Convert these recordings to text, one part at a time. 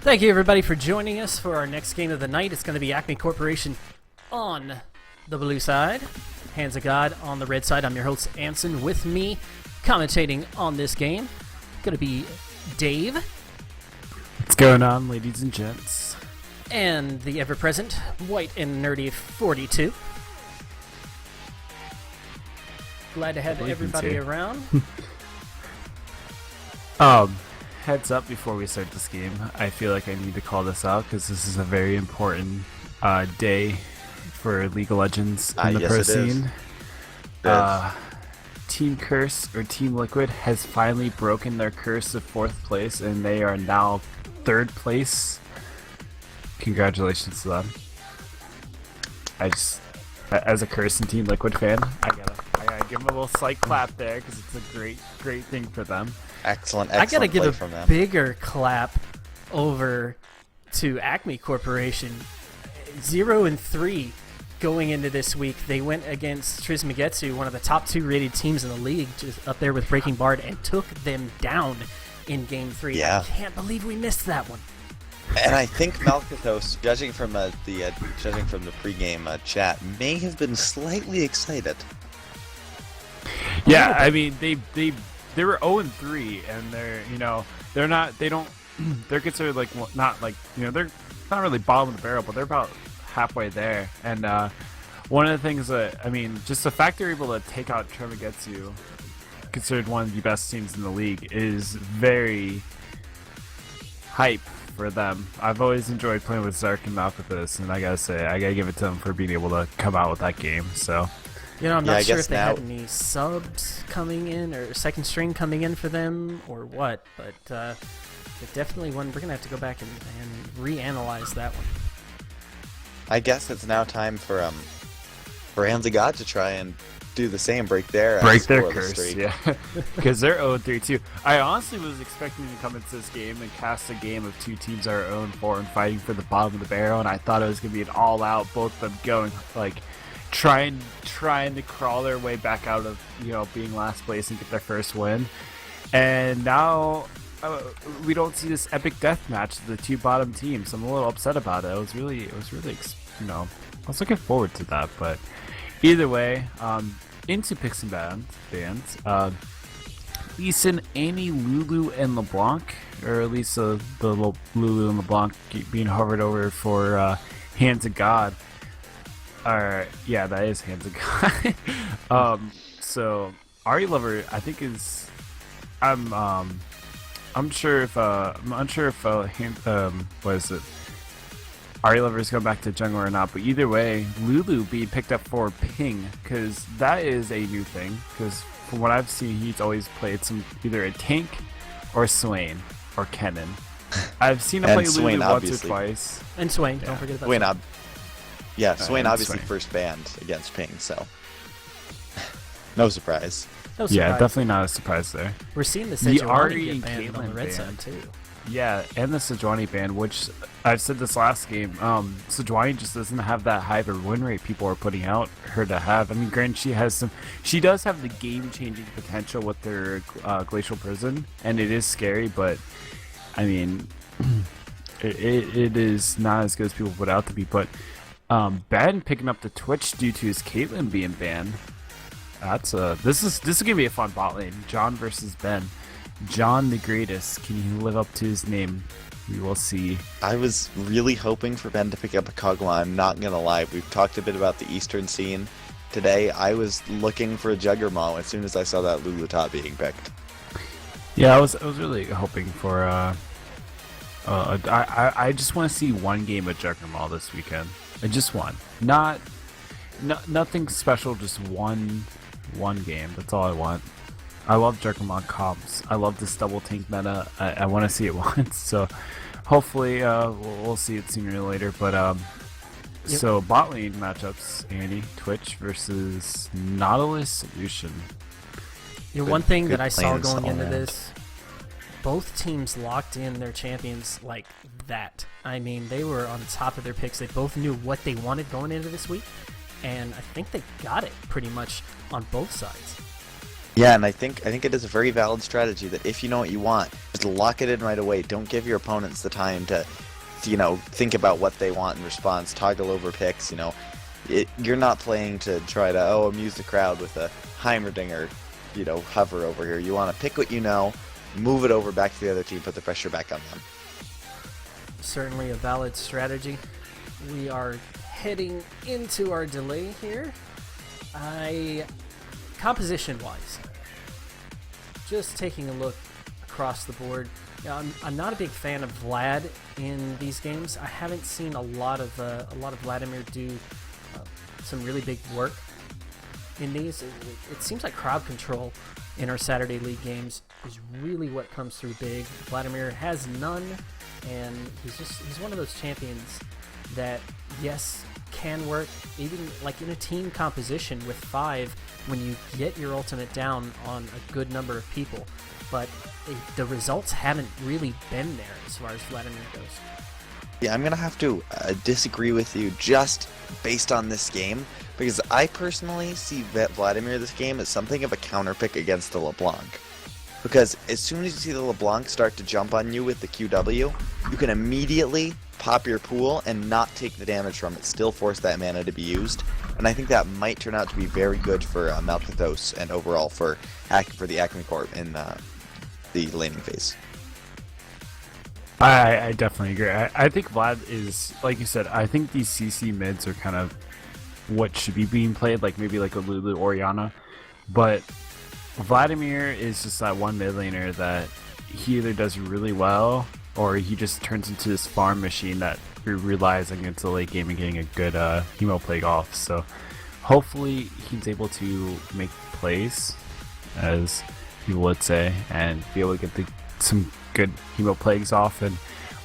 Thank you, everybody, for joining us for our next game of the night. It's going to be ACME Corporation on the blue side, Hands of God on the red side. I'm your host, Anson. With me, commentating on this game, going to be Dave. What's going on, ladies and gents? And the ever-present White and Nerdy 42. Glad to have everybody around. Heads up before we start this game, I feel like I need to call this out because this is a very important day for League of Legends in the pro scene. Team Curse, or Team Liquid, has finally broken their curse of 4th place, and they are now 3rd place. Congratulations to them. I just, as a Curse and Team Liquid fan, I gotta give them a little slight clap there because it's a great thing for them. Excellent I gotta give from a them. bigger clap over to ACME Corporation. 0-3 going into this week. They went against Trismegetsu, one of the top 2 rated teams in the league, just up there with Breaking Bard, and took them down in Game 3. Yeah. I can't believe we missed that one. And I think Malkathos, judging from the pregame chat, may have been slightly excited. Yeah, I mean they were 0-3, and they're considered like they're not really bottom of the barrel, but they're about halfway there. And one of the things that, I mean, just the fact they're able to take out Trismegetsu, considered one of the best teams in the league, is very hype for them. I've always enjoyed playing with Zark and Malkathos, and I gotta say, I gotta give it to them for being able to come out with that game. So. I'm not sure if they had any subs coming in or second string coming in for them or what, but definitely one. We're going to have to go back and reanalyze that one. I guess it's now time for Hands of God to try and do the same, break their curse, streak. yeah, because they're 0-3 too. I honestly was expecting to come into this game and cast a game of 2 teams that are 0-4 and fighting for the bottom of the barrel, and I thought it was going to be an all-out, both of them going like trying to crawl their way back out of being last place and get their first win. And now we don't see this epic death match of the 2 bottom teams. I'm a little upset about it. I was really I was looking forward to that. But either way, into picks and bands. Leeson, Annie, Lulu, and LeBlanc, or at least the little Lulu and LeBlanc being hovered over for Hands of God. Yeah, that is Hands of God. So Ari Lover, I think is, I'm unsure if what is it? Ari Lover is going back to jungle or not, but either way, Lulu being picked up for Ping, because that is a new thing. Because from what I've seen, he's always played either a tank or Swain or Kennen. I've seen him play Swain, Lulu once or twice. And Swain, don't forget about Swain. Swain obviously first banned against Ping, so no surprise. Yeah, definitely not a surprise there. We're seeing the Sejuani get banned on the red side too. Yeah, and the Sejuani ban, which I've said this last game, Sejuani just doesn't have that high of a win rate people are putting out her to have. I mean, granted, she does have the game-changing potential with their Glacial Prison, and it is scary, but I mean, it is not as good as people put out to be. But Ben picking up the Twitch due to his Caitlyn being banned. This is gonna be a fun bot lane. John versus Ben. John the greatest. Can he live up to his name? We will see. I was really hoping for Ben to pick up a Kog'Maw. I'm not gonna lie. We've talked a bit about the Eastern scene today. I was looking for a Juggernaut as soon as I saw that Lulu top being picked. Yeah, I was really hoping for. I just want to see one game of Juggernaut this weekend. Just one. Nothing special. Just one game. That's all I want. I love Juggernaut comps. I love this double tank meta. I want to see it once. So hopefully we'll see it sooner or later. But So bot lane matchups: Andy, Twitch versus Nautilus Solution. One thing that I saw going into this, both teams locked in their champions like that. I mean, they were on top of their picks. They both knew what they wanted going into this week, and I think they got it pretty much on both sides. Yeah, and I think it is a very valid strategy that if you know what you want, just lock it in right away. Don't give your opponents the time to think about what they want in response, toggle over picks, You're not playing to try to, amuse the crowd with a Heimerdinger, hover over here. You want to pick what you know, move it over back to the other team, put the pressure back on them. Certainly a valid strategy. We are heading into our delay here. Composition-wise, just taking a look across the board, I'm not a big fan of Vlad in these games. I haven't seen a lot of Vladimir do some really big work in these. It seems like crowd control in our Saturday League games is really what comes through big. Vladimir has none, and he's one of those champions that, yes, can work even like in a team composition with 5 when you get your ultimate down on a good number of people, but the results haven't really been there as far as Vladimir goes. Yeah, I'm gonna have to disagree with you just based on this game, because I personally see Vladimir this game as something of a counterpick against the LeBlanc. Because as soon as you see the LeBlanc start to jump on you with the QW, you can immediately pop your pool and not take the damage from it, still force that mana to be used. And I think that might turn out to be very good for Malkathos and overall for the ACME Corp in the laning phase. I definitely agree. I think Vlad is, like you said, I think these CC mids are kind of what should be being played, like maybe like a Lulu Oriana. But Vladimir is just that one mid laner that he either does really well or he just turns into this farm machine that relies against the late game and getting a good Hemo Plague off. So hopefully he's able to make plays, as people would say, and be able to get some good Hemo Plagues off. And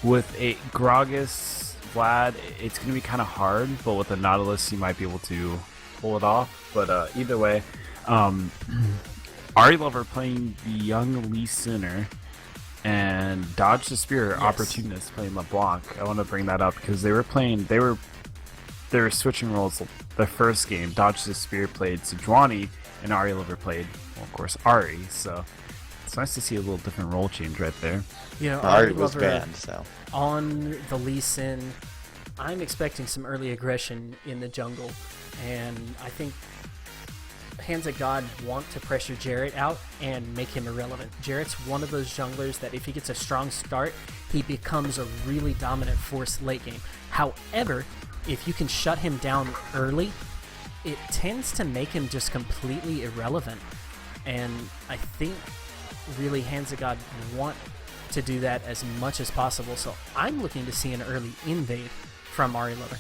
with a Gragas Vlad, it's going to be kind of hard, but with a Nautilus you might be able to pull it off. But either way, Ari Lover playing the young Lee Sinner and Dodge the Spear, yes. Opportunist playing LeBlanc. I want to bring that up because they were switching roles the first game. Dodge the Spear played Sejuani and Ari Lover played, well, of course, Ari. So it's nice to see a little different role change right there. Ari was banned, so on the Lee Sin, I'm expecting some early aggression in the jungle, and I think Hands of God want to pressure Jarrett out and make him irrelevant. Jarrett's one of those junglers that if he gets a strong start, he becomes a really dominant force late game. However, if you can shut him down early, it tends to make him just completely irrelevant. And I think really Hands of God want to do that as much as possible. So I'm looking to see an early invade from Ari Lover.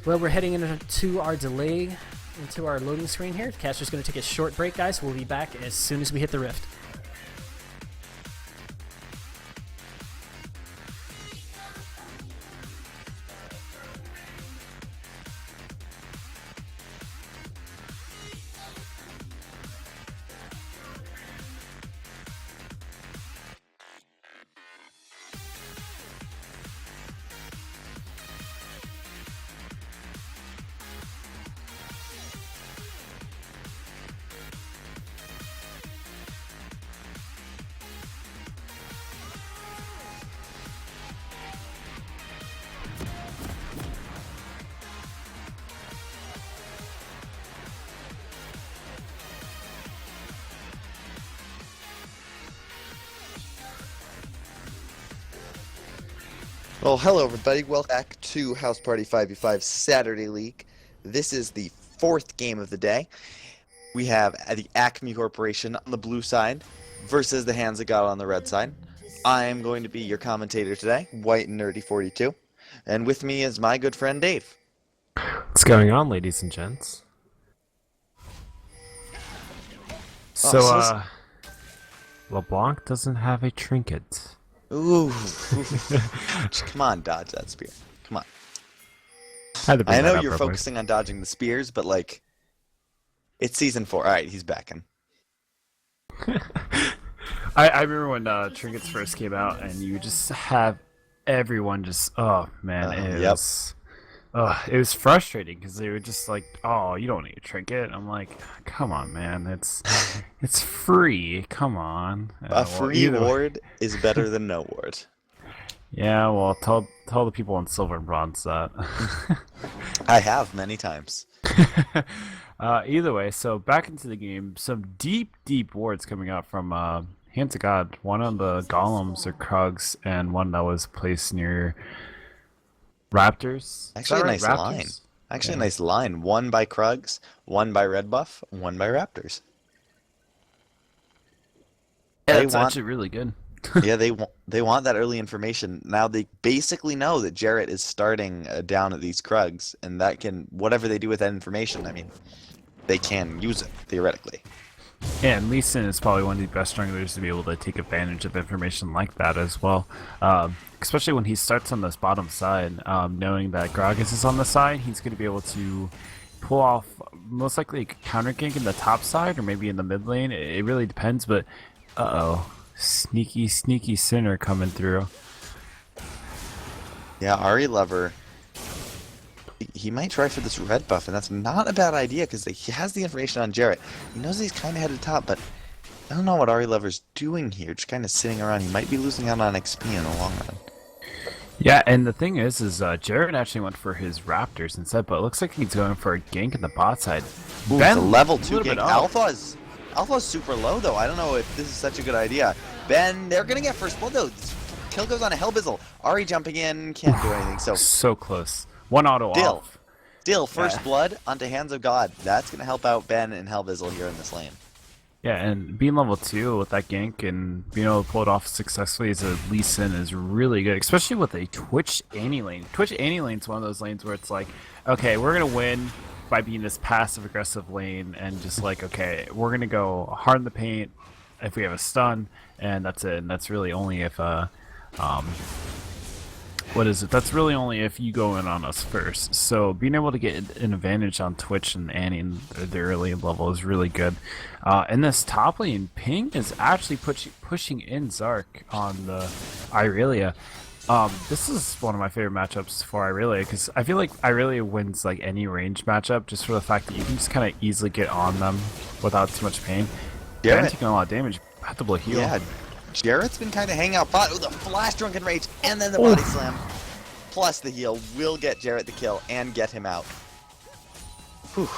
Well, we're heading into our delay, into our loading screen here. The caster's going to take a short break, guys. We'll be back as soon as we hit the rift. Well, hello everybody. Welcome back to House Party 5v5 Saturday League. This is the 4th game of the day. We have the ACME Corporation on the blue side versus the Hands of God on the red side. I am going to be your commentator today, White and Nerdy 42, and with me is my good friend Dave. What's going on, ladies and gents? So, LeBlanc doesn't have a trinket. Ooh. Come on, dodge that spear. Come on. I know you're focusing on dodging the spears, but like, it's season 4. Alright, he's backing. I remember when trinkets first came out and you just have everyone just, oh man, it was It was frustrating because they were just like, "Oh, you don't need a trinket." I'm like, "Come on, man, it's free. Come on." A free ward is better than no ward. Yeah, well, tell the people on silver and bronze that. I have many times. Either way, so back into the game, some deep wards coming out from Hands of God. One on the golems or Krugs, and one that was placed near Raptors. Actually, a right? nice Raptors? line. Actually, Yeah. a nice line. One by Krugs, one by Red Buff, one by Raptors. Yeah, They that's want- actually really good. Yeah, they want that early information. Now they basically know that Jarrett is starting down at these Krugs, and that can whatever they do with that information. I mean, they can use it theoretically. Yeah, and Lee Sin is probably one of the best junglers to be able to take advantage of information like that as well. Especially when he starts on this bottom side, knowing that Gragas is on the side, he's going to be able to pull off most likely a counter gank in the top side or maybe in the mid lane. It really depends, but sneaky Sinner coming through. Yeah, Ari Lover. He might try for this red buff, and that's not a bad idea because he has the information on Jarrett. He knows he's kind of headed top, but I don't know what Ari Lover's doing here. Just kind of sitting around. He might be losing out on XP in the long run. Yeah, and the thing is Jarrett actually went for his Raptors instead, but it looks like he's going for a gank in the bot side. Ooh, Ben, it's a level a 2 little bit gank. off. Alpha's super low, though. I don't know if this is such a good idea. Ben, they're going to get first blood, though. Kill goes on a Hellbizzle. Ari jumping in, can't do anything. So close. One auto off. Still, first blood onto Hands of God. That's going to help out Ben and Hellbizzle here in this lane. Yeah, and being level 2 with that gank and being able to pull it off successfully as a Lee Sin is really good, especially with a Twitch Annie lane. Twitch Annie lane is one of those lanes where it's like, okay, we're going to win by being this passive-aggressive lane and just like, okay, we're going to go hard in the paint if we have a stun, and that's it. And that's really only if, what is it? That's really only if you go in on us first. So being able to get an advantage on Twitch and Annie in the early level is really good. And this top lane, Ping is actually pushing in Zark on the Irelia. This is one of my favorite matchups for Irelia because I feel like Irelia wins like any range matchup just for the fact that you can just kind of easily get on them without too much pain. Yeah, Jarrett. taking a lot of damage. Have to blow heal. Yeah, Jarrett's been kind of hanging out bot with a flash drunken rage and then the body slam. Plus the heal will get Jarrett the kill and get him out. Whew.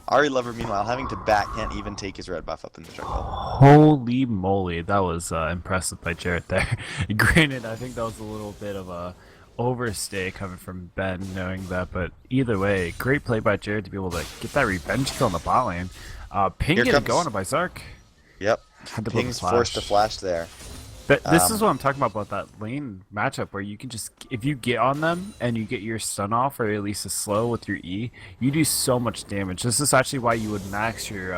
Ari Lover, meanwhile, having to back, can't even take his red buff up in the jungle. Holy moly, that was impressive by Jarrett there. Granted, I think that was a little bit of a overstay coming from Ben knowing that, but either way, great play by Jarrett to be able to get that revenge kill in the bot lane. Ping getting going by Zark. Yep. Had to blow the Ping's flash. forced to flash there. But this is what I'm talking about that lane matchup where you can just, if you get on them and you get your stun off or at least a slow with your E, you do so much damage. This is actually why you would max your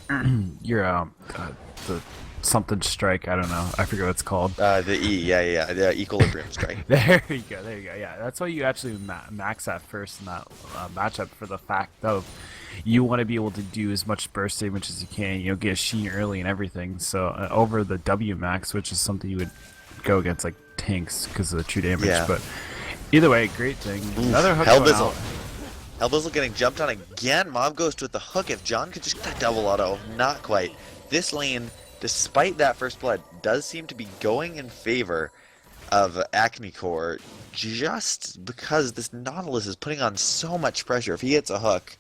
the something strike. I don't know. I forget what it's called. The E, yeah, the equilibrium strike. There you go. Yeah, that's why you actually max that first in that matchup for the fact of you want to be able to do as much burst damage as you can. You know, get a sheen early and everything. So over the W max, which is something you would go against like tanks because of the true damage. Yeah. But either way, great thing. Oof, Another hook going Hellbizzle. out. Hellbizzle getting jumped on again. Mob Ghost with the hook. If John could just get that double auto, not quite. This lane, despite that first blood, does seem to be going in favor of ACME Corp just because this Nautilus is putting on so much pressure. If he hits a hook,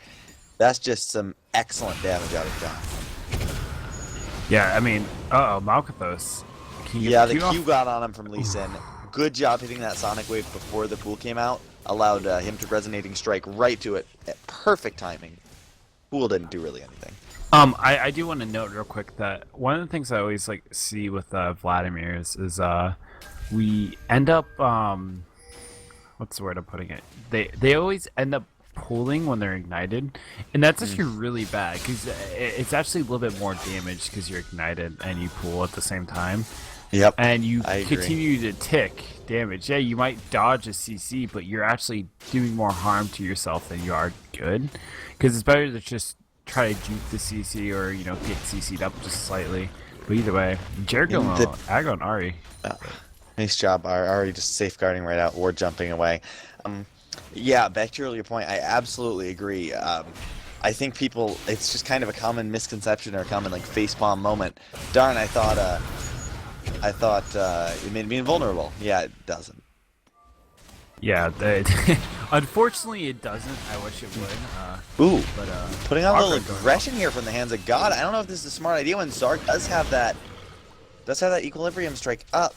that's just some excellent damage out of John. Yeah, I mean, Malkathos. Yeah, the Q got on him from Lee Sin. Good job hitting that Sonic Wave before the pool came out. Allowed him to resonating strike right to it at perfect timing. Pool didn't do really anything. I do want to note real quick that one of the things I always like see with Vladimir is we end up what's the word I'm putting it? They always end up pulling when they're ignited, and that's actually really bad because it's actually a little bit more damage because you're ignited and you pull at the same time. Yep. And you I agree. continue to tick damage. Yeah, you might dodge a CC, but you're actually doing more harm to yourself than you are good. Because it's better to just try to juke the CC or, get CC'd up just slightly. But either way, Jared going aggro on Ari. Nice job, Ari, just safeguarding right out or jumping away. Um, yeah, back to your earlier point, I absolutely agree. I think people, it's just kind of a common misconception or a common like facepalm moment. Darn, I thought it made me invulnerable. Yeah, it doesn't. Yeah, unfortunately it doesn't. I wish it would. Ooh, But putting on a little awkward going aggression here from the hands of God. I don't know if this is a smart idea when Zark does have that equilibrium strike up.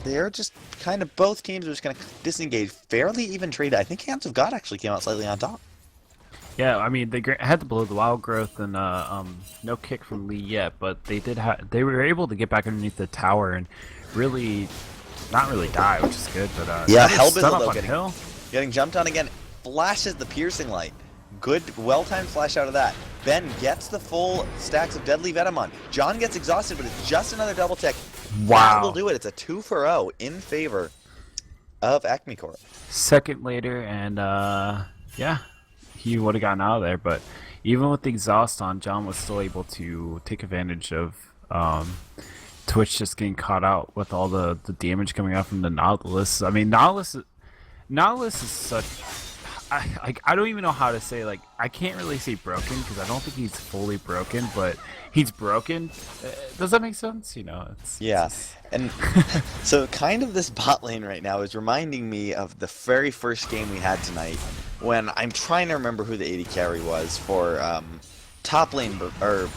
They're just kind of, both teams are just going to disengage. Fairly even trade. I think Hands of God actually came out slightly on top. Yeah, I mean they had to blow the wild growth and no kick from Lee yet, but they were able to get back underneath the tower and really not really die, which is good. But Yeah, another Hellbizzle stun up though on Hill. getting jumped on again. Flashes the piercing light. Good, well-timed flash out of that. Ben gets the full stacks of Deadly Venom on. John gets exhausted, but it's just another double tick. Wow. That will do it. It's a 2-for-0 in favor of Acme Corp. Second later, and yeah, he would have gotten out of there. But even with the exhaust on, John was still able to take advantage of Twitch just getting caught out with all the damage coming out from the Nautilus. I mean, Nautilus is such. I don't even know how to say, like, I can't really say broken because I don't think he's fully broken, but he's broken. Does that make sense? You know, Yeah, and so kind of this bot lane right now is reminding me of the very first game we had tonight when I'm trying to remember who the AD carry was for top lane or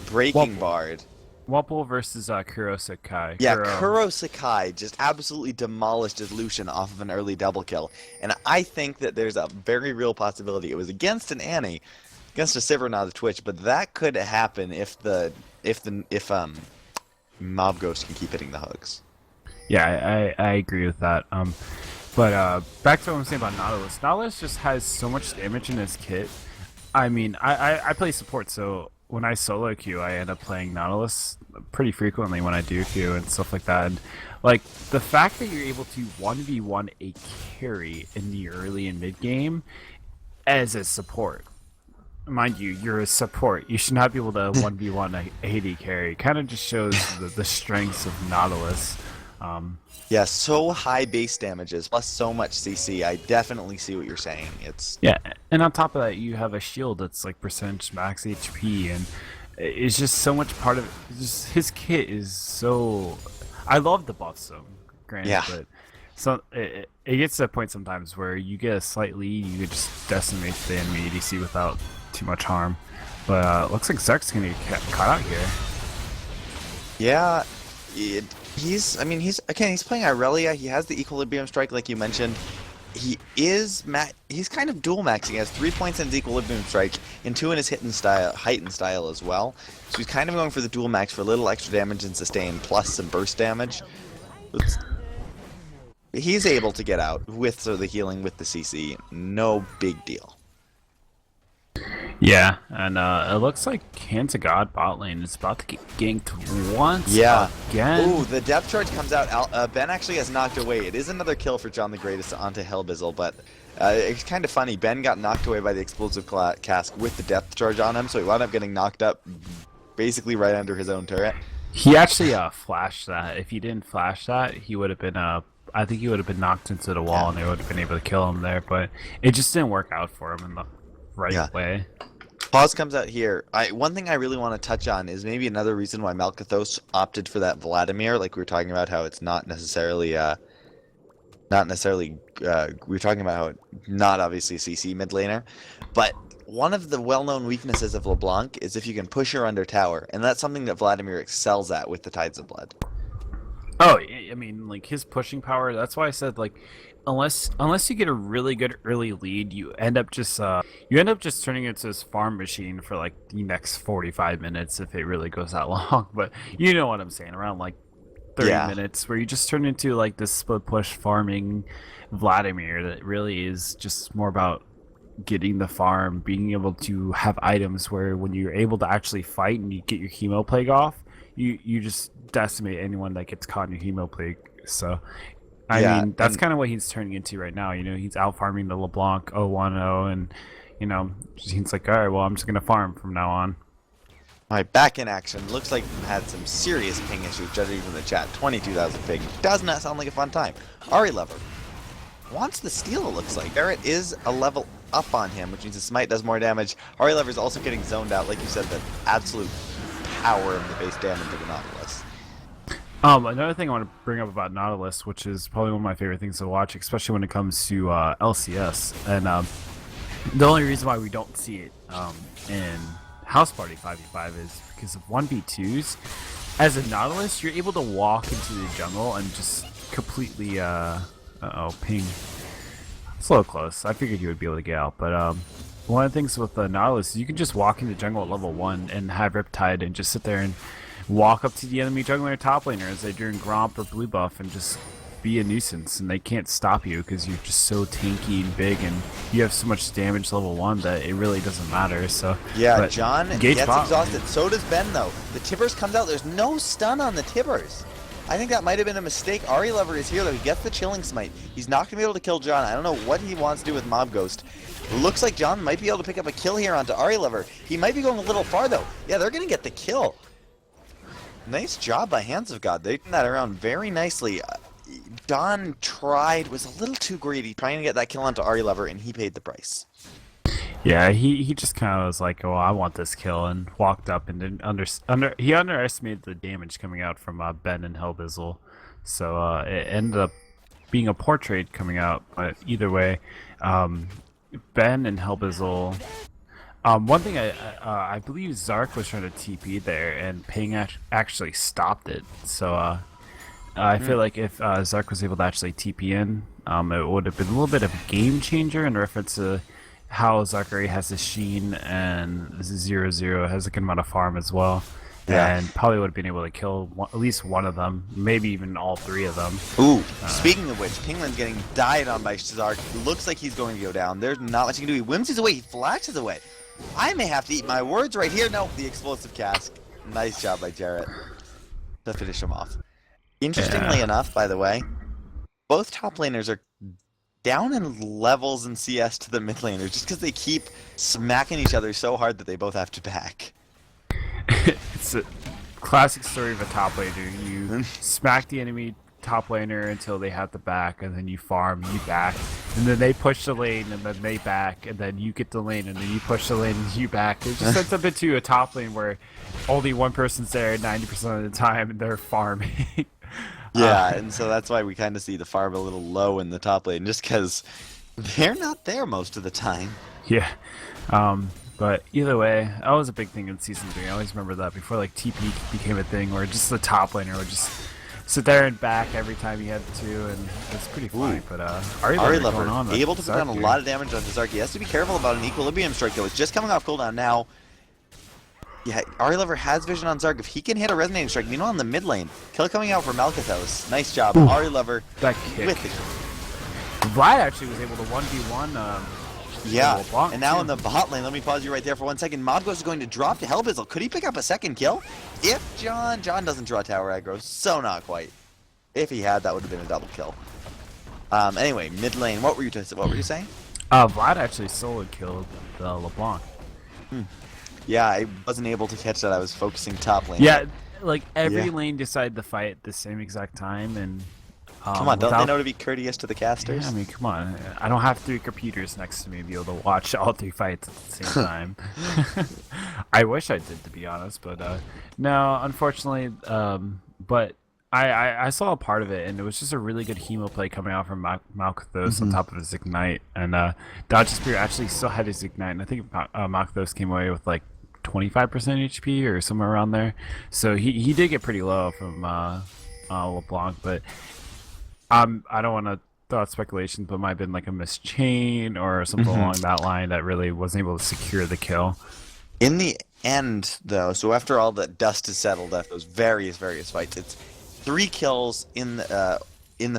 Breaking Bard. Wumple versus Kuro Sakai. Yeah, Kuro Sakai just absolutely demolished his Lucian off of an early double kill. And I think that there's a very real possibility it was against an Annie, against a Sivir, not a Twitch, but that could happen if Mob Ghost can keep hitting the hooks. Yeah, I agree with that. But back to what I'm saying about Nautilus. Nautilus just has so much damage in his kit. I mean, I play support, so when I solo queue, I end up playing Nautilus pretty frequently when I do queue and stuff like that. And, like, the fact that you're able to 1v1 a carry in the early and mid game as a support. Mind you, you're a support. You should not be able to 1v1 a AD carry. Kind of just shows the strengths of Nautilus. Yeah, so high base damages, plus so much CC. I definitely see what you're saying. Yeah, and on top of that, you have a shield that's like percentage max HP, and it's just so much part of it. Just his kit is so. I love the buffs, though, granted, Yeah. but so it gets to a point sometimes where you get a slight lead, you can just decimate the enemy ADC without too much harm. But looks like Zerk's gonna get caught out here. Yeah, he's playing Irelia. He has the Equilibrium Strike, like you mentioned. He's kind of dual maxing. He has 3 points in his Equilibrium Strike and 2 in his heightened style as well. So he's kind of going for the dual max for a little extra damage and sustain, plus some burst damage. He's able to get out with the healing with the CC. No big deal. Yeah, and it looks like Hands of God bot lane is about to get ganked once again. Ooh, the depth charge comes out. Ben actually has knocked away. It is another kill for John the Greatest onto Hellbizzle, but it's kind of funny. Ben got knocked away by the explosive cask with the depth charge on him, so he wound up getting knocked up basically right under his own turret. He actually flashed that. If he didn't flash that, he would have been I think he would have been knocked into the wall, and they would have been able to kill him there. But it just didn't work out for him in the right way. Pause comes out here. One thing I really want to touch on is maybe another reason why Malkathos opted for that Vladimir, like we were talking about how it's not necessarily we were talking about how it not obviously a CC mid laner, but one of the well-known weaknesses of LeBlanc is if you can push her under tower, and that's something that Vladimir excels at with the Tides of Blood. Oh, I mean, like his pushing power. That's why I said, like, unless you get a really good early lead, you end up just turning into this farm machine for like the next 45 minutes if it really goes that long. But you know what I'm saying, around like 30 minutes, where you just turn into like this split push farming Vladimir that really is just more about getting the farm, being able to have items where when you're able to actually fight and you get your hemo plague off, you just decimate anyone that gets caught in your hemo plague. So I mean, that's kind of what he's turning into right now. You know, he's out farming the LeBlanc 010, and you know, he's like, all right, well, I'm just gonna farm from now on. Alright, back in action. Looks like we had some serious ping issues, judging from the chat. 22,000 ping. Does not sound like a fun time. Ari Lever wants the steal, it looks like. Barrett is a level up on him, which means the smite does more damage. Ari Lever is also getting zoned out, like you said, the absolute power of the base damage of the Nautilus. Another thing I want to bring up about Nautilus, which is probably one of my favorite things to watch, especially when it comes to LCS. And the only reason why we don't see it in House Party 5v5 is because of 1v2s. As a Nautilus, you're able to walk into the jungle and just completely, ping. It's a little close. I figured you would be able to get out, but one of the things with the Nautilus is you can just walk into jungle at level 1 and have Riptide and just sit there and walk up to the enemy jungler top laner as they're doing Gromp or blue buff and just be a nuisance, and they can't stop you because you're just so tanky and big and you have so much damage level 1 that it really doesn't matter. So yeah, John gets bot. exhausted. So does Ben, though. The Tibbers comes out. There's no stun on the Tibbers. I think that might have been a mistake. Ari Lever is here, though. He gets the Chilling Smite. He's not going to be able to kill John. I don't know what he wants to do with Mob Ghost. Looks like John might be able to pick up a kill here onto Ari Lever. He might be going a little far, though. Yeah, they're going to get the kill. Nice job by Hands of God. They turned that around very nicely. Don was a little too greedy, trying to get that kill onto Ari Lever, and he paid the price. Yeah, he just kind of was like, oh, I want this kill, and walked up and didn't he underestimated the damage coming out from Ben and Hellbizzle. So it ended up being a poor trade coming out, but either way, Ben and Hellbizzle. One thing I believe Zark was trying to TP there, and Ping actually stopped it. So I feel like if Zark was able to actually TP in, it would have been a little bit of a game changer in reference to how Zachary has the Sheen and 0-0 has a good amount of farm as well. Yeah. And probably would have been able to kill at least one of them, maybe even all three of them. Ooh, speaking of which, Pinglin's getting died on by Zark. Looks like he's going to go down. There's not much he can do. He whimsies away, he flashes away. I may have to eat my words right here. No, the explosive cask. Nice job by Jarrett to finish him off. Interestingly enough, by the way, both top laners are down in levels in CS to the mid laners just because they keep smacking each other so hard that they both have to back. It's a classic story of a top laner. You smack the enemy top laner until they have to back, and then you farm, you back, and then they push the lane, and then they back, and then you get the lane, and then you push the lane, and you back. It just ends up into a top lane where only one person's there 90% of the time, and they're farming. Yeah, and so that's why we kind of see the farm a little low in the top lane, just because they're not there most of the time. Yeah. But either way, that was a big thing in Season 3. I always remember that before like TP became a thing, where just the top laner would just sit there and back every time he had to, and it's pretty funny. But Ari Lever able to put down a lot of damage on Zark. He has to be careful about an Equilibrium Strike, though. It's just coming off cooldown now. Yeah, Ari Lever has vision on Zark. If he can hit a Resonating Strike, meanwhile in the mid lane, kill coming out for Malkathos. Nice job, Ari Lever. That kick. With the Vlad actually was able to 1v1. Yeah, and now in the bot lane, let me pause you right there for 1 second. Mobghost is going to drop to Hellbizzle. Could he pick up a second kill? If John doesn't draw tower aggro, so not quite. If he had, that would have been a double kill. Anyway, mid lane, what were you saying? Vlad actually solo killed LeBlanc. Yeah, I wasn't able to catch that. I was focusing top lane. Yeah, like every lane decided to fight at the same exact time, and come on, don't they know to be courteous to the casters? Yeah, I mean, come on. I don't have 3 computers next to me to be able to watch all 3 fights at the same time. I wish I did, to be honest, but no, unfortunately. But I saw a part of it, and it was just a really good Hemo play coming out from Malkathos on top of his Ignite. And Dodge Spear actually still had his Ignite, and I think Malkathos came away with like 25% HP or somewhere around there. So he did get pretty low from LeBlanc, but I don't want to throw out speculation, but it might have been like a missed chain or something along that line that really wasn't able to secure the kill. In the end, though, so after all the dust is settled after those various fights, it's 3 kills in the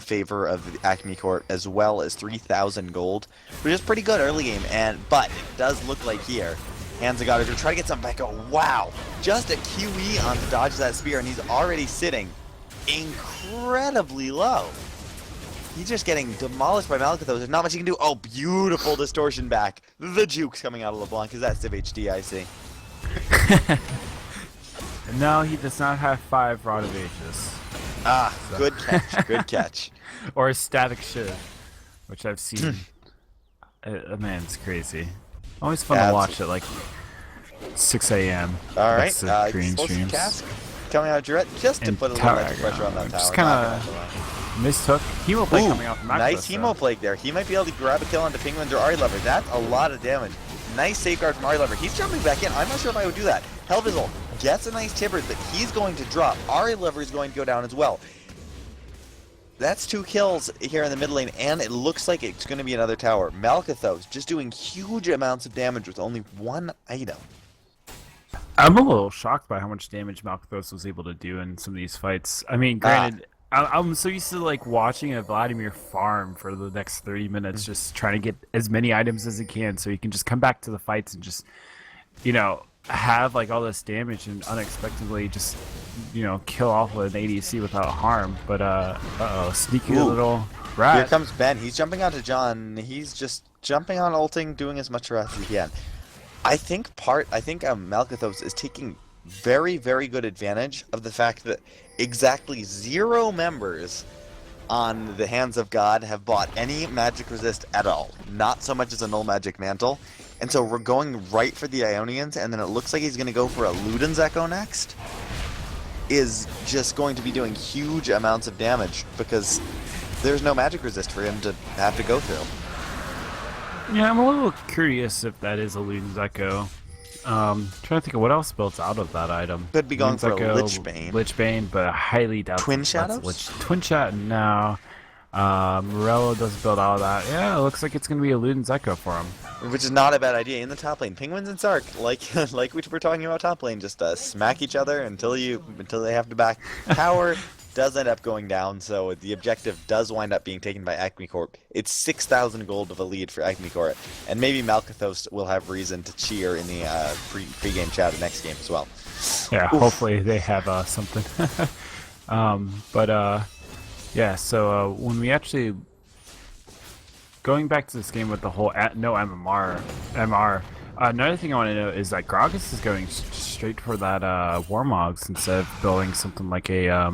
favor of the ACME Corp, as well as 3,000 gold, which is pretty good early game. But it does look like here, Hands of God are going to try to get something back. Oh, wow. Just a QE on to dodge that spear, and he's already sitting incredibly low. He's just getting demolished by Malkathos. There's not much he can do. Oh, beautiful distortion back. The jukes coming out of LeBlanc. Is that Civ HD, I see. No, he does not have 5 Rod of Aegis. Ah, good catch. Good catch. Or a Static Shiv, which I've seen. Man, it's crazy. Always fun to watch at like 6 a.m. All right, Green explosive streams. cask coming out of Duret just to And put a little tower extra pressure on that tower. just kind of mistook. Hemo play coming off the Max. Nice Hemo Plague there. He might be able to grab a kill onto Penguins or Ari Lever. That's a lot of damage. Nice safeguard from Ari Lever. He's jumping back in. I'm not sure if I would do that. Hellvizzle gets a nice Tibbert, but he's going to drop. Ari Lever is going to go down as well. That's 2 kills here in the mid lane, and it looks like it's going to be another tower. Malkathos just doing huge amounts of damage with only 1 item. I'm a little shocked by how much damage Malkathos was able to do in some of these fights. I mean, granted, I'm so used to like watching a Vladimir farm for the next 30 minutes, just trying to get as many items as he can, so he can just come back to the fights and just, you know, have like all this damage and unexpectedly just, you know, kill off with an ADC without harm. But sneaky little rat. Here comes Ben. He's jumping onto John. He's just jumping on ulting, doing as much harass as he can. I think Malkathos is taking very, very good advantage of the fact that exactly 0 members on the Hands of God have bought any magic resist at all. Not so much as a null magic mantle. And so we're going right for the Ionians, and then it looks like he's going to go for a Luden's Echo next. Is just going to be doing huge amounts of damage because there's no magic resist for him to have to go through. Yeah, I'm a little curious if that is a Luden's Echo. Trying to think of what else builds out of that item. Could be going Luden's for Echo, a Lichbane. Lichbane, but I highly doubt Twin that's Shadows? Twin Shot, no. Morello doesn't build out of that. Yeah, it looks like it's going to be a Luden's Echo for him. Which is not a bad idea in the top lane. Penguins and Sark, like we were talking about top lane, just smack each other until they have to back. Tower does end up going down, so the objective does wind up being taken by ACME Corp. It's 6,000 gold of a lead for ACME Corp, and maybe Malkathos will have reason to cheer in the pre-game chat next game as well. Yeah, hopefully they have something. Yeah, so when we actually... Going back to this game with the whole no MR, another thing I want to know is that Gragas is going straight for that Warmogs instead of building something like a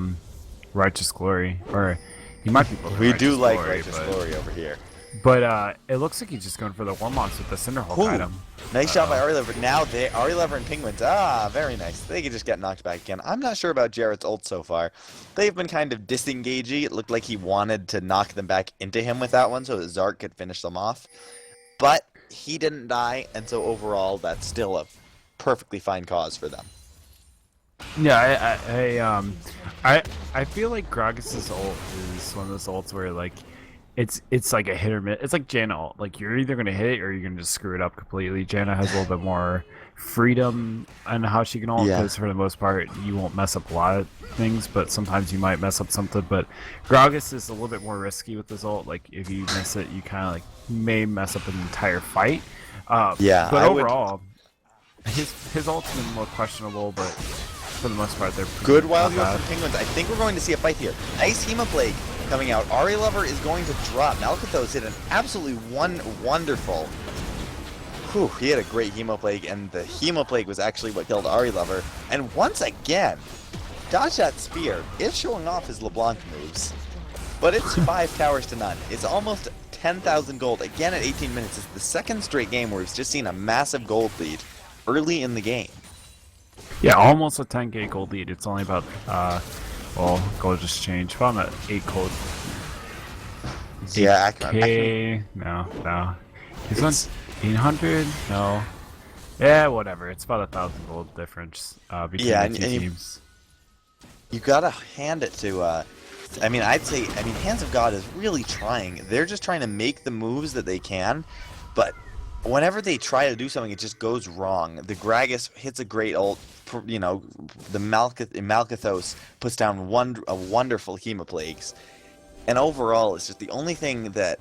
Righteous Glory, or he might be building We do like Glory, Righteous Glory over here. But it looks like he's just going for the Warmogs with the Cinderhulk item. Nice shot by Ari Lever. Now Ari Lever and Penguins. Very nice. They could just get knocked back again. I'm not sure about Jarrett's ult so far. They've been kind of disengagey. It looked like he wanted to knock them back into him with that one so that Zark could finish them off. But he didn't die, and so overall that's still a perfectly fine cause for them. Yeah, I feel like Gragas' ult is one of those ults where like it's like a hit or miss. It's like Janna ult. Like you're either gonna hit it or you're gonna just screw it up completely. Janna has a little bit more freedom on how she can ult because for the most part you won't mess up a lot of things, but sometimes you might mess up something. But Gragas is a little bit more risky with this ult. Like if you miss it, you kind of like may mess up an entire fight. But overall, his ult's been more questionable, but for the most part, they're good wild growth from Penguins. I think we're going to see a fight here. Nice Hema Plague coming out. Ari Lover is going to drop. Malkathos hit an absolutely wonderful. Whew, he had a great Hemo Plague, and the Hemo Plague was actually what killed Ari Lover. And once again, Dodge That Spear is showing off his LeBlanc moves. But it's 5 towers to none. It's almost 10,000 gold. Again at 18 minutes. It's the second straight game where we've just seen a massive gold lead early in the game. Yeah, almost a 10k gold lead. It's only about, well, gold just changed. About an 8 gold. Yeah, K. No. This one's 800? No. Yeah, whatever. It's about 1,000 gold difference between the two teams. You gotta hand it to, I'd say, Hands of God is really trying. They're just trying to make the moves that they can, but whenever they try to do something, it just goes wrong. The Gragas hits a great ult, the Malkathos puts down a wonderful Hema Plagues. And overall, it's just the only thing that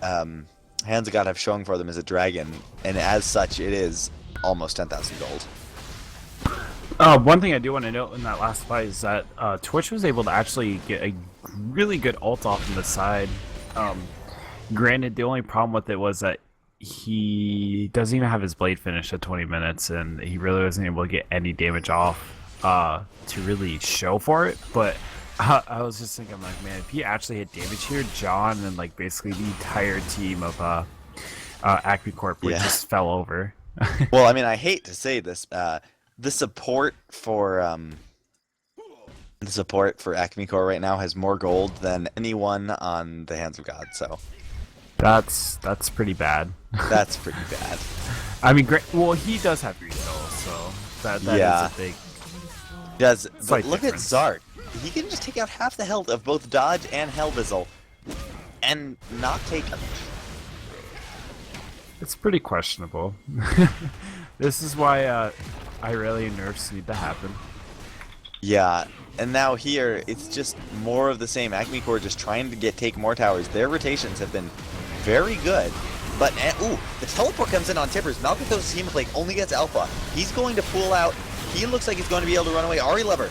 Hands of God have shown for them is a dragon, and as such, it is almost 10,000 gold. One thing I do want to note in that last fight is that Twitch was able to actually get a really good ult off on the side. Granted, the only problem with it was that he doesn't even have his blade finished at 20 minutes, and he really wasn't able to get any damage off to really show for it. But I was just thinking, like, man, if he actually hit damage here, John and like basically the entire team of ACME Corp would just fell over. Well, I mean, I hate to say this, the support for ACME Corp right now has more gold than anyone on the Hands of God. So that's pretty bad. that's pretty bad. I mean, great. Well, he does have refill, so that is a big. Does but slight look difference. at Zark. He can just take out half the health of both Dodge and Hellbizzle, and not take. It's pretty questionable. This is why Irelia nerfs need to happen. Yeah, and now here it's just more of the same. ACME Corp just trying to take more towers. Their rotations have been very good. But, ooh, the teleport comes in on Tippers. Malcathos' Hemoplague only gets Alpha. He's going to pull out. He looks like he's going to be able to run away. Ari Lever.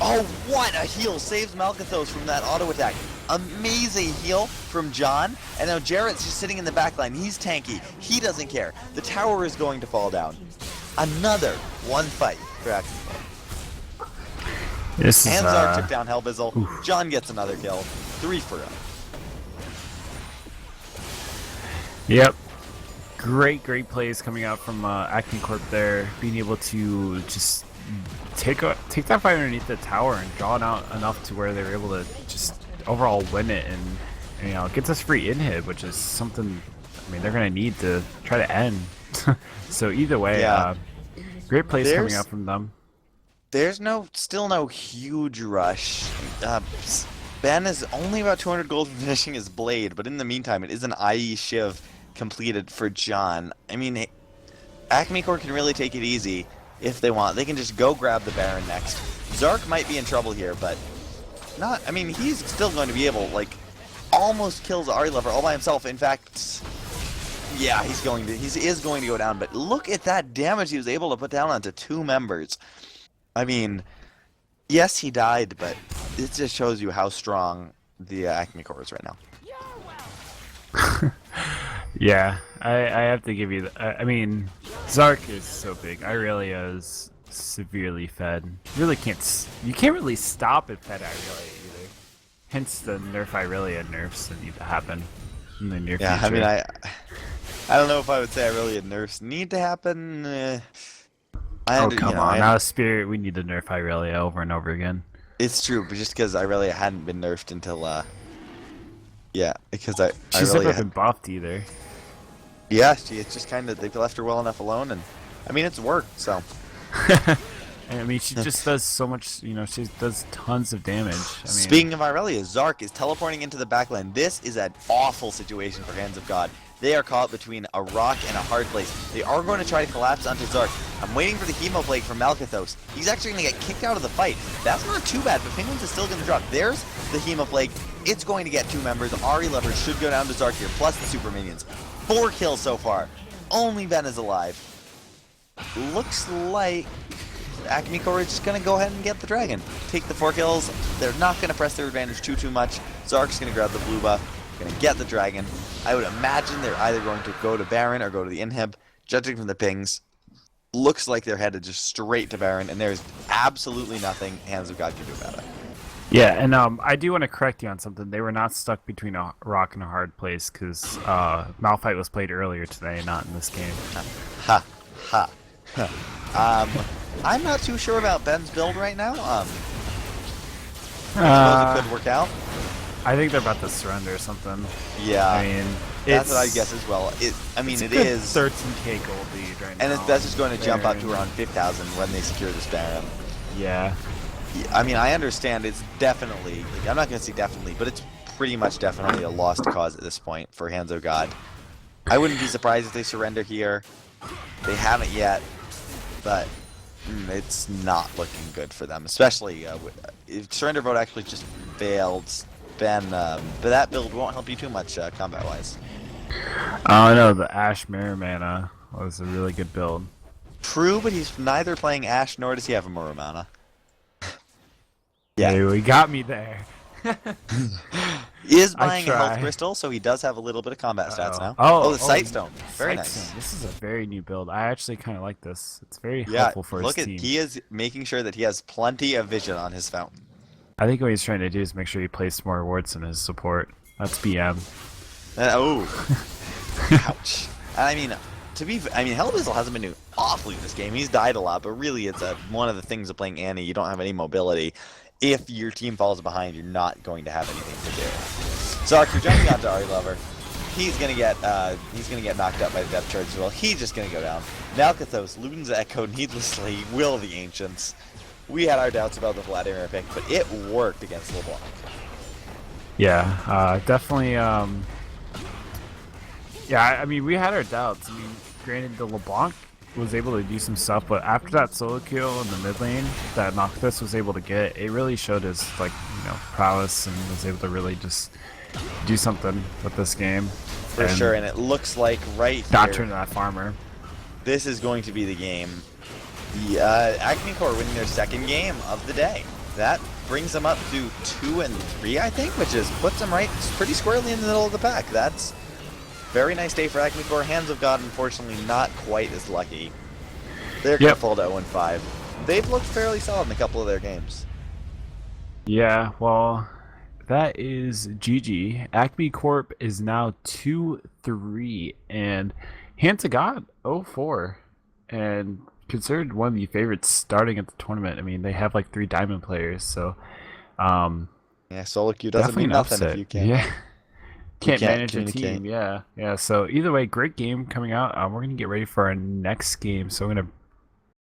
Oh, what a heal. Saves Malcathos from that auto attack. Amazing heal from John. And now Jarrett's just sitting in the back line. He's tanky. He doesn't care. The tower is going to fall down. Another one fight for ACME Corp. This is, Hanzar took down Hellbizzle. John gets another kill. 3 for him. Yep. Great plays coming out from ACME Corp there. Being able to just take that fight underneath the tower and draw it out enough to where they were able to just overall win it, and you know, it gets us free inhib, which is something, I mean, they're going to need to try to end. So either way, great plays coming out from them. There's still no huge rush. Ben is only about 200 gold for finishing his blade, but in the meantime, it is an IE Shiv completed for John. I mean, ACME Corp can really take it easy if they want. They can just go grab the Baron next. Zark might be in trouble here, but not. I mean, he's still going to be able, like, almost kills Ari Lover all by himself. In fact, yeah, he is going to go down. But look at that damage he was able to put down onto 2 members. I mean, yes, he died, but it just shows you how strong the ACME Corp is right now. Yeah, I have to give you. I mean, Zark is so big. Irelia is severely fed. You can't really stop it fed Irelia either. Hence the nerf Irelia nerfs that need to happen in the near future. I mean, I don't know if I would say Irelia nerfs need to happen. Come on, out of spirit, we need to nerf Irelia over and over again. It's true, but just because Irelia hadn't been nerfed until, because she's never been buffed either. Yeah, it's just kind of, they've left her well enough alone, and I mean, it's worked, so. I mean, she just does so much, you know, she does tons of damage. I mean, speaking of Irelia, Zark is teleporting into the backline. This is an awful situation for Hands of God. They are caught between a rock and a hard place. They are going to try to collapse onto Zark. I'm waiting for the Hemoplague from Malcathos. He's actually going to get kicked out of the fight. That's not too bad, but Penguins is still going to drop. There's the Hemoplague. It's going to get 2 members. Ari Lever should go down to Zark here, plus the Super Minions. 4 kills so far. Only Ben is alive. Looks like ACME Corp is just going to go ahead and get the dragon. Take the 4 kills. They're not going to press their advantage too much. Zark's going to grab the blue buff. Going to get the dragon. I would imagine they're either going to go to Baron or go to the inhib. Judging from the pings, looks like they're headed just straight to Baron, and there's absolutely nothing Hands of God can do about it. Yeah, and I do want to correct you on something. They were not stuck between a rock and a hard place, because Malphite was played earlier today, not in this game. Ha, ha, ha. I'm not too sure about Ben's build right now. I suppose it could work out. I think they're about to surrender or something. Yeah, I mean, that's what I guess as well. It is 13k gold lead right now. And that's just going to jump up to around 5,000 when they secure this Baron. Yeah. I mean, I understand it's definitely, I'm not going to say definitely, but it's pretty much definitely a lost cause at this point for Hands of God. I wouldn't be surprised if they surrender here. They haven't yet, but it's not looking good for them, especially if surrender vote actually just failed. Ben, but that build won't help you too much combat-wise. Oh no, the Ash Mirror Mana was a really good build. True, but he's neither playing Ash nor does he have a Mirror Mana. Yeah, he got me there. is I buying a health try. crystal, so he does have a little bit of combat stats now. Oh, the sight stone. Very Sight nice. Stone. This is a very new build. I actually kind of like this. It's very Yeah, helpful for look his at team. he is making sure that he has plenty of vision on his fountain. I think what he's trying to do is make sure he places more wards in his support. That's BM. Ouch. I mean, Hellbizzle hasn't been doing awfully in this game. He's died a lot, but really it's one of the things of playing Annie. You don't have any mobility. If your team falls behind, you're not going to have anything to do. Sark, jumping onto Ari Lover. He's gonna get knocked up by the depth charge as well. He's just gonna go down. Malkathos, Luden's Echo needlessly will the Ancients. We had our doubts about the Vladimir pick, but it worked against LeBlanc. Yeah, definitely. Yeah, I mean, we had our doubts. I mean, granted, the LeBlanc was able to do some stuff, but after that solo kill in the mid lane that Noctis was able to get, it really showed his prowess and was able to really just do something with this game. For sure, and it looks like not turn that farmer. This is going to be the game. The ACME Corp winning their second game of the day. That brings them up to 2 and 3, I think, which puts them right pretty squarely in the middle of the pack. That's very nice day for ACME Corp. Hands of God, unfortunately, not quite as lucky. They're going to fall to 0 and 5. They've looked fairly solid in a couple of their games. Yeah, well, that is GG. ACME Corp is now 2-3, and Hands of God 0-4, and considered one of the favorites starting at the tournament. I mean, they have like 3 diamond players, so yeah, solo queue doesn't mean nothing if you can't. Yeah. Can't manage a communicate. team. Yeah. So either way, great game coming out. We're gonna get ready for our next game. So I'm gonna